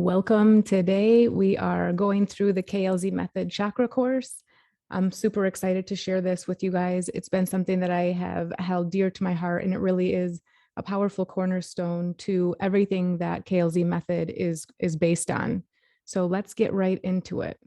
Welcome. Today we are going through the KLZ Method Chakra Course. I'm super excited to share this with you guys. It's been something that I have held dear to my heart, and it really is a powerful cornerstone to everything that KLZ Method is based on. So let's get right into it.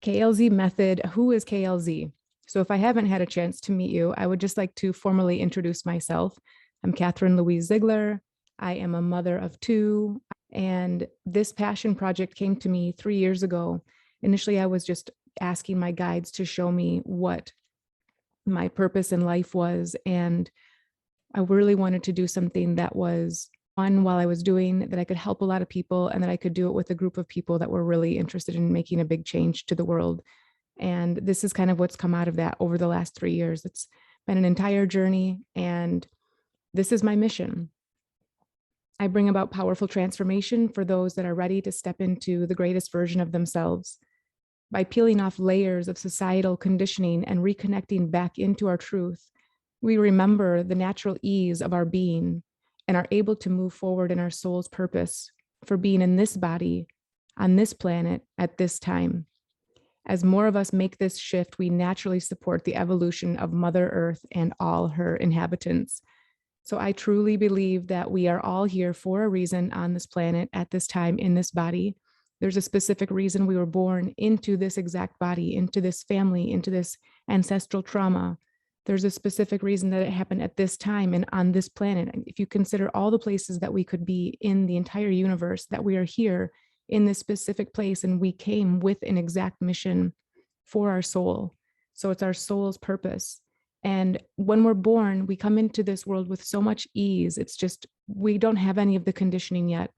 KLZ Method, who is KLZ? So if I haven't had a chance to meet you, I would just like to formally introduce myself. I'm Catherine Louise Ziegler. I am a mother of two, and this passion project came to me 3 years ago. Initially, I was just asking my guides to show me what my purpose in life was, and I really wanted to do something that was fun while I was doing, that I could help a lot of people, and that I could do it with a group of people that were really interested in making a big change to the world. And this is kind of what's come out of that over the last 3 years. It's been an entire journey, and this is my mission. I bring about powerful transformation for those that are ready to step into the greatest version of themselves. By peeling off layers of societal conditioning and reconnecting back into our truth, we remember the natural ease of our being and are able to move forward in our soul's purpose for being in this body, on this planet, at this time. As more of us make this shift, we naturally support the evolution of Mother Earth and all her inhabitants. So I truly believe that we are all here for a reason on this planet at this time in this body. There's a specific reason we were born into this exact body, into this family, into this ancestral trauma. There's a specific reason that it happened at this time and on this planet. And if you consider all the places that we could be in the entire universe, that we are here in this specific place, and we came with an exact mission for our soul. So it's our soul's purpose. And when we're born, we come into this world with so much ease. It's just, we don't have any of the conditioning yet.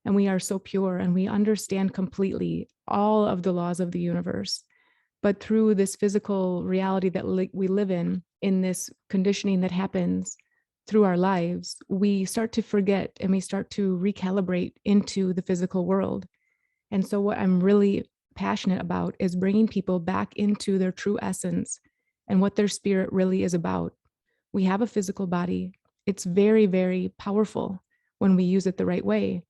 And we are so pure, and we understand completely all of the laws of the universe. But through this physical reality that we live in this conditioning that happens through our lives, we start to forget, and we start to recalibrate into the physical world. And so what I'm really passionate about is bringing people back into their true essence and what their spirit really is about. We have a physical body. It's very, very powerful when we use it the right way.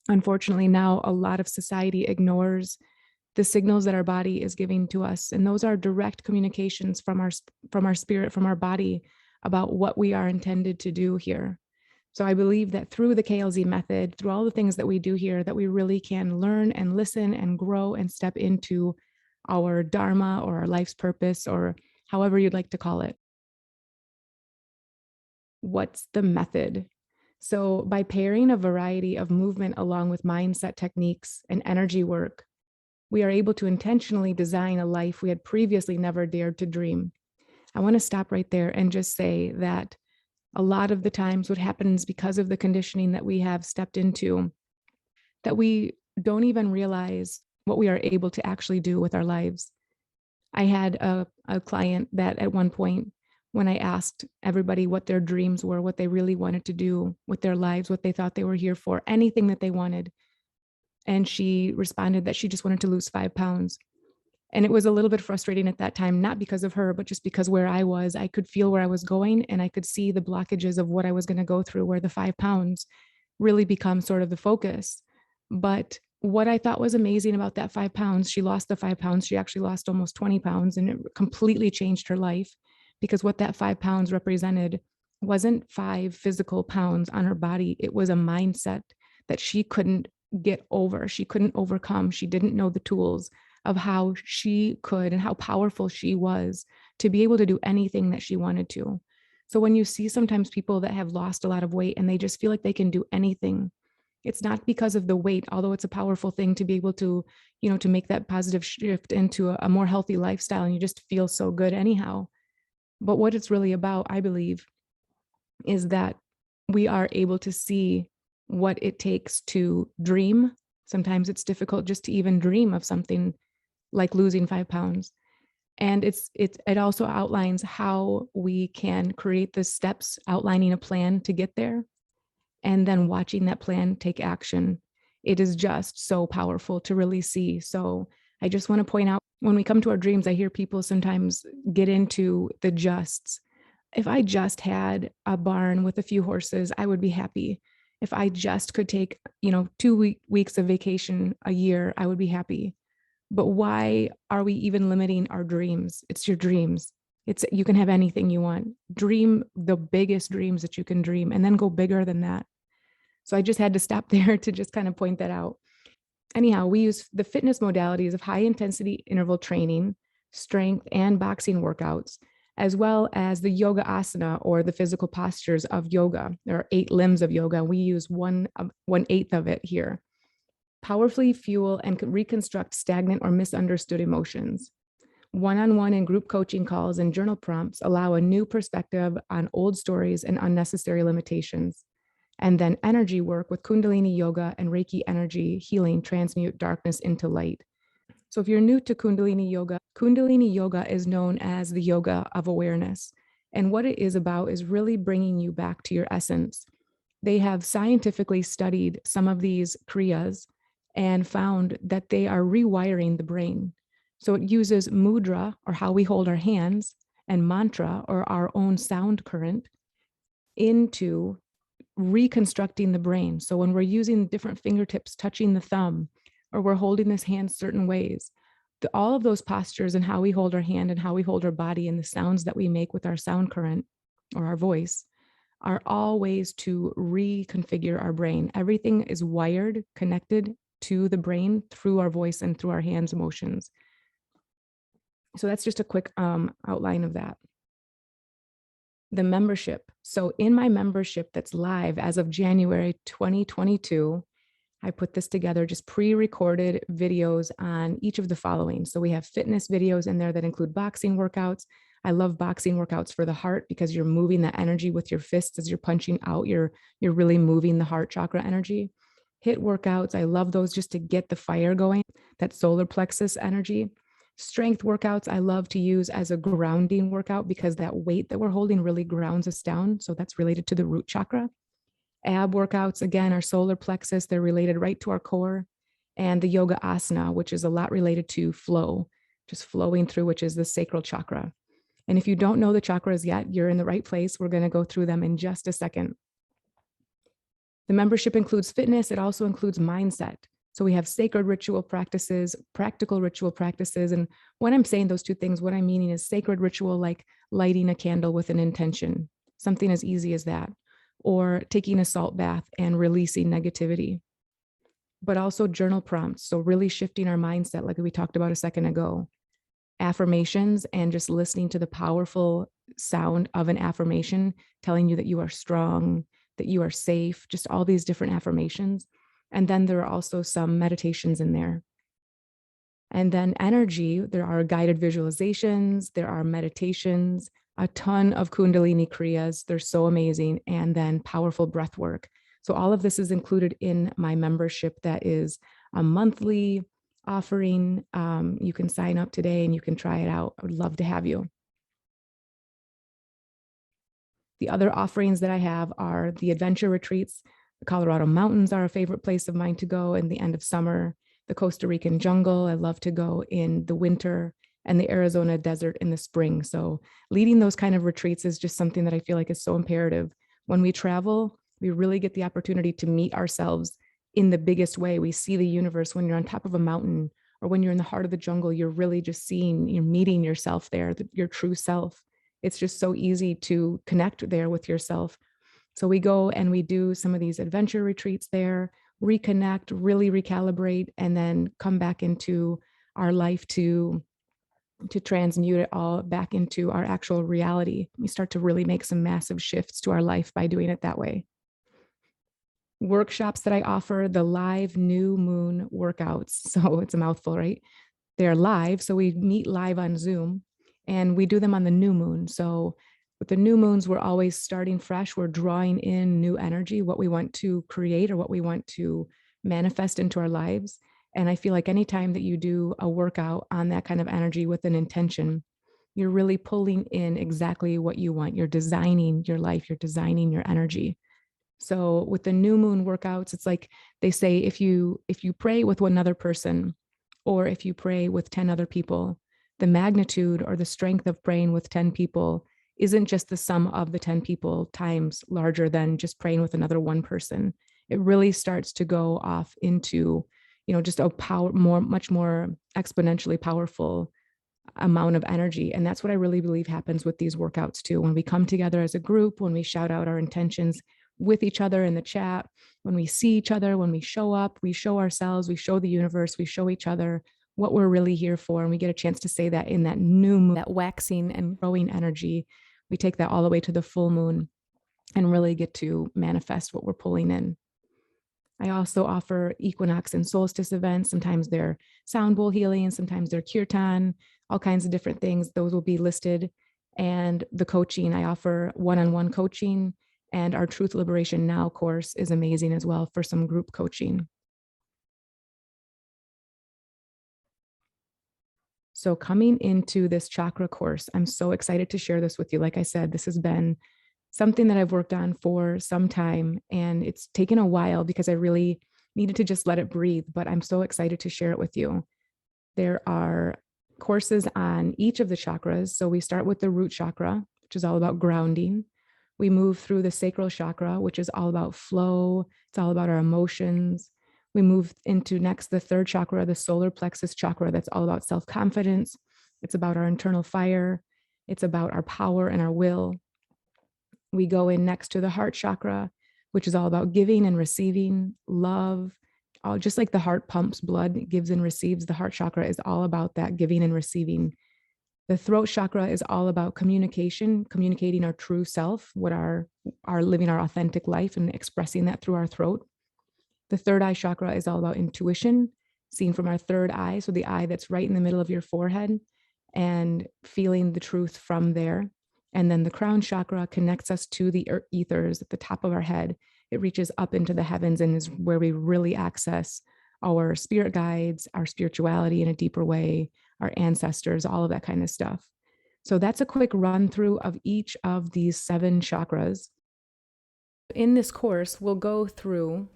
Unfortunately, now a lot of society ignores the signals that our body is giving to us. And those are direct communications from our spirit, from our body, about what we are intended to do here. So I believe that through the KLZ method, through all the things that we do here, that we really can learn and listen and grow and step into our dharma or our life's purpose, or however you'd like to call it. What's the method? So by pairing a variety of movement along with mindset techniques and energy work, we are able to intentionally design a life we had previously never dared to dream. I want to stop right there and just say that a lot of the times what happens because of the conditioning that we have stepped into, that we don't even realize what we are able to actually do with our lives. I had a client that at one point, when I asked everybody what their dreams were, what they really wanted to do with their lives, what they thought they were here for, anything that they wanted, and she responded that she just wanted to lose 5 pounds. And it was a little bit frustrating at that time, not because of her, but just because where I was, I could feel where I was going, and I could see the blockages of what I was going to go through, where the 5 pounds really become sort of the focus. But what I thought was amazing about that 5 pounds, she lost the 5 pounds. She actually lost almost 20 pounds, and it completely changed her life, because what that 5 pounds represented wasn't 5 physical pounds on her body. It was a mindset that she couldn't get over. She couldn't overcome. She didn't know the tools of how she could and how powerful she was to be able to do anything that she wanted to. So when you see sometimes people that have lost a lot of weight and they just feel like they can do anything, it's not because of the weight, although it's a powerful thing to be able to, to make that positive shift into a more healthy lifestyle, and you just feel so good anyhow. But what it's really about, I believe, is that we are able to see what it takes to dream. Sometimes it's difficult just to even dream of something like losing 5 pounds. And it also outlines how we can create the steps, outlining a plan to get there, and then watching that plan take action. It is just so powerful to really see. So I just want to point out, when we come to our dreams, I hear people sometimes get into the justs. If I just had a barn with a few horses, I would be happy. If I just could take, 2 weeks of vacation a year, I would be happy. But why are we even limiting our dreams? It's your dreams. You can have anything you want. Dream the biggest dreams that you can dream and then go bigger than that. So I just had to stop there to just kind of point that out. Anyhow, we use the fitness modalities of high intensity interval training, strength, and boxing workouts, as well as the yoga asana or the physical postures of yoga. There are 8 limbs of yoga. We use one-eighth of it here. Powerfully fuel and reconstruct stagnant or misunderstood emotions. One-on-one and group coaching calls and journal prompts allow a new perspective on old stories and unnecessary limitations. And then energy work with Kundalini yoga and Reiki energy healing transmute darkness into light. So if you're new to Kundalini yoga is known as the yoga of awareness. And what it is about is really bringing you back to your essence. They have scientifically studied some of these kriyas and found that they are rewiring the brain. So it uses mudra, or how we hold our hands, and mantra, or our own sound current, into reconstructing the brain. So when we're using different fingertips touching the thumb, or we're holding this hand certain ways, all of those postures and how we hold our hand and how we hold our body and the sounds that we make with our sound current or our voice are all ways to reconfigure our brain. Everything is wired, connected to the brain through our voice and through our hands' motions. So that's just a quick outline of that. The membership. So in my membership that's live as of January 2022, I put this together, just pre-recorded videos on each of the following. So we have fitness videos in there that include boxing workouts. I love boxing workouts for the heart because you're moving that energy with your fists as you're punching out. You're really moving the heart chakra energy. HIIT workouts, I love those just to get the fire going, that solar plexus energy. Strength workouts, I love to use as a grounding workout because that weight that we're holding really grounds us down. So that's related to the root chakra. Ab workouts, again, our solar plexus, they're related right to our core. And the yoga asana, which is a lot related to flow, just flowing through, which is the sacral chakra. And if you don't know the chakras yet, you're in the right place. We're going to go through them in just a second. The membership includes fitness. It also includes mindset. So we have sacred ritual practices, practical ritual practices. And when I'm saying those two things, what I'm meaning is sacred ritual, like lighting a candle with an intention, something as easy as that, or taking a salt bath and releasing negativity. But also journal prompts. So really shifting our mindset, like we talked about a second ago. Affirmations and just listening to the powerful sound of an affirmation telling you that you are strong, that you are safe, just all these different affirmations. And then there are also some meditations in there. And then energy, there are guided visualizations, there are meditations, a ton of Kundalini Kriyas. They're so amazing. And then powerful breath work. So all of this is included in my membership that is a monthly offering. You can sign up today and you can try it out. I would love to have you. The other offerings that I have are the adventure retreats. The Colorado mountains are a favorite place of mine to go in the end of summer. The Costa Rican jungle, I love to go in the winter, and the Arizona desert in the spring. So leading those kind of retreats is just something that I feel like is so imperative. When we travel, we really get the opportunity to meet ourselves in the biggest way. We see the universe when you're on top of a mountain or when you're in the heart of the jungle. You're really just you're meeting yourself there, your true self. It's just so easy to connect there with yourself. So we go and we do some of these adventure retreats there, reconnect, really recalibrate, and then come back into our life to transmute it all back into our actual reality. We start to really make some massive shifts to our life by doing it that way. Workshops that I offer, the live new moon workouts. So it's a mouthful, right? They're live. So we meet live on Zoom and we do them on the new moon. So with the new moons, we're always starting fresh. We're drawing in new energy, what we want to create or what we want to manifest into our lives. And I feel like anytime that you do a workout on that kind of energy with an intention, you're really pulling in exactly what you want. You're designing your life, you're designing your energy. So with the new moon workouts, it's like they say, if you pray with one other person, or if you pray with 10 other people, the magnitude or the strength of praying with 10 people isn't just the sum of the 10 people times larger than just praying with another one person. it really starts to go off into, just a much more exponentially powerful amount of energy. And that's what I really believe happens with these workouts too. When we come together as a group, when we shout out our intentions with each other in the chat, when we see each other, when we show up, we show ourselves, we show the universe, we show each other what we're really here for. And we get a chance to say that in that new moon, that waxing and growing energy. We take that all the way to the full moon and really get to manifest what we're pulling in. I also offer equinox and solstice events. Sometimes they're sound bowl healing, sometimes they're kirtan, all kinds of different things. Those will be listed. And the coaching, I offer one-on-one coaching, and our Truth Liberation Now course is amazing as well for some group coaching. So coming into this chakra course, I'm so excited to share this with you. Like I said, this has been something that I've worked on for some time, and it's taken a while because I really needed to just let it breathe, but I'm so excited to share it with you. There are courses on each of the chakras. So we start with the root chakra, which is all about grounding. We move through the sacral chakra, which is all about flow. It's all about our emotions. We move into next the third chakra, the solar plexus chakra. That's all about self-confidence. It's about our internal fire. It's about our power and our will. We go in next to the heart chakra, which is all about giving and receiving love. Just like the heart pumps blood, gives and receives, the heart chakra is all about that giving and receiving. The throat chakra is all about communication, communicating our true self, what our living our authentic life and expressing that through our throat. The third eye chakra is all about intuition, seen from our third eye, so the eye that's right in the middle of your forehead, and feeling the truth from there. And then the crown chakra connects us to the ethers at the top of our head. It reaches up into the heavens and is where we really access our spirit guides, our spirituality in a deeper way, our ancestors, all of that kind of stuff. So that's a quick run through of each of these 7 chakras. In this course, we'll go through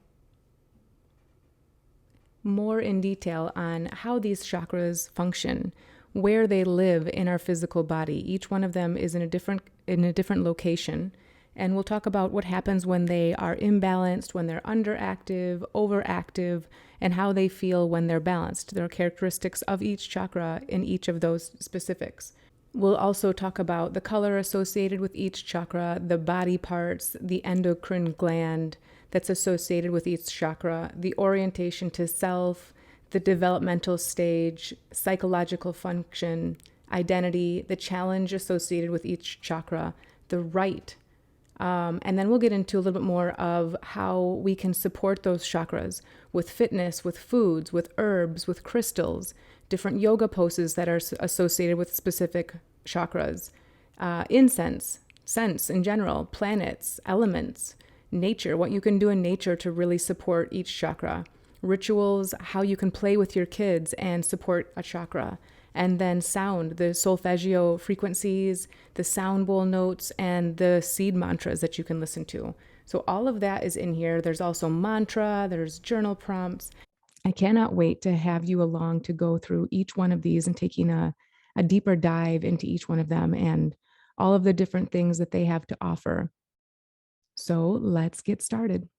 more in detail on how these chakras function, where they live in our physical body. Each one of them is in a different location. And we'll talk about what happens when they are imbalanced, when they're underactive, overactive, and how they feel when they're balanced. There are characteristics of each chakra in each of those specifics. We'll also talk about the color associated with each chakra, the body parts, the endocrine gland that's associated with each chakra, the orientation to self, the developmental stage, psychological function, identity, the challenge associated with each chakra, the right. And then we'll get into a little bit more of how we can support those chakras with fitness, with foods, with herbs, with crystals, different yoga poses that are associated with specific chakras, incense, scents in general, planets, elements, nature, what you can do in nature to really support each chakra, rituals, how you can play with your kids and support a chakra. And then sound, the solfeggio frequencies, the sound bowl notes, and the seed mantras that you can listen to. So all of that is in here. There's also mantra, there's journal prompts. I cannot wait to have you along to go through each one of these and taking a deeper dive into each one of them and all of the different things that they have to offer. So let's get started.